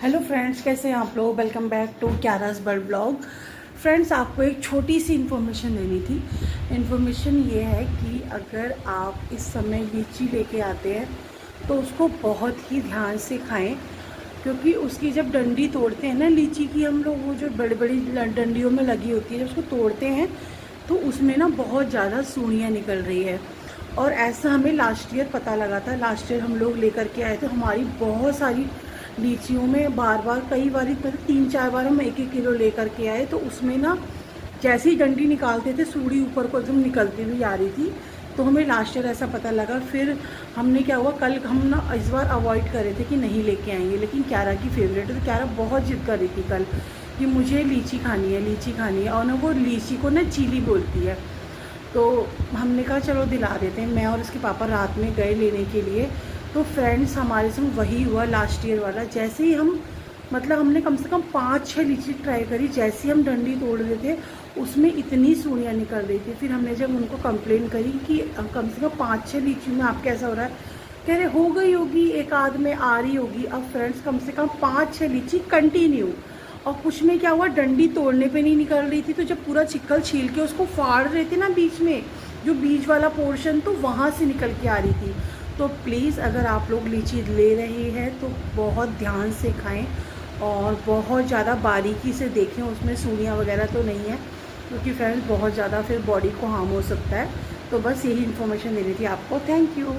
Hello friends, कैसे हैं आप लोग। वेलकम बैक टू क्यारास बर्ड ब्लॉग। फ्रेंड्स, आपको एक छोटी सी इन्फॉर्मेशन देनी थी। इन्फॉर्मेशन ये है कि अगर आप इस समय लीची लेके आते हैं तो उसको बहुत ही ध्यान से खाएं, क्योंकि उसकी जब डंडी तोड़ते हैं ना लीची की, हम लोग वो जो बड़ी बड़ी डंडियों में लगी होती है, जब उसको तोड़ते हैं तो उसमें ना बहुत ज़्यादा सूढ़ियाँ निकल रही है। और ऐसा हमें लास्ट ईयर पता लगा था। लास्ट ईयर हम लोग लेकर के आए थे, हमारी बहुत सारी लीचियों में बार बार कई बार, मतलब 3-4 बार हम 1-1 किलो लेकर के आए, तो उसमें ना जैसे ही डंडी निकालते थे सूढ़ी ऊपर को एकदम निकलती हुई आ रही थी। तो हमें लास्ट ईयर ऐसा पता लगा। फिर हमने क्या हुआ, कल हम ना इस बार अवॉइड कर रहे थे कि नहीं लेके आएंगे, लेकिन क्यारा की फेवरेट है तो क्यारा बहुत जिद कर रही थी कल कि मुझे लीची खानी है, लीची खानी है। और ना वो लीची को ना चीली बोलती है। तो हमने कहा चलो दिला देते हैं। मैं और उसके पापा रात में गए लेने के लिए। तो फ्रेंड्स, हमारे संग वही हुआ लास्ट ईयर वाला। जैसे ही हम, मतलब हमने कम से कम 5-6 लीची ट्राई करी, जैसे ही हम डंडी तोड़ रहे थे उसमें इतनी सूढ़ियाँ निकल रही थी। फिर हमने जब उनको कंप्लेन करी कि कम से कम 5-6 लीची में आपके ऐसा हो रहा है, कह रहे हो गई होगी, एक आध में आ रही होगी। अब फ्रेंड्स, कम से कम 5-6 लीची कंटिन्यू। और कुछ में क्या हुआ, डंडी तोड़ने पे नहीं निकल रही थी, तो जब पूरा चिक्कल छील के उसको फाड़ रहे थे ना बीच में, जो बीज वाला पोर्शन, तो वहाँ से निकल के आ रही थी। तो प्लीज़, अगर आप लोग लीची ले रहे हैं तो बहुत ध्यान से खाएं और बहुत ज़्यादा बारीकी से देखें उसमें सूढ़ियाँ वगैरह तो नहीं है, क्योंकि फ्रेंड्स बहुत ज़्यादा फिर बॉडी को हार्म हो सकता है। तो बस यही इन्फॉर्मेशन देनी थी आपको। Thank you.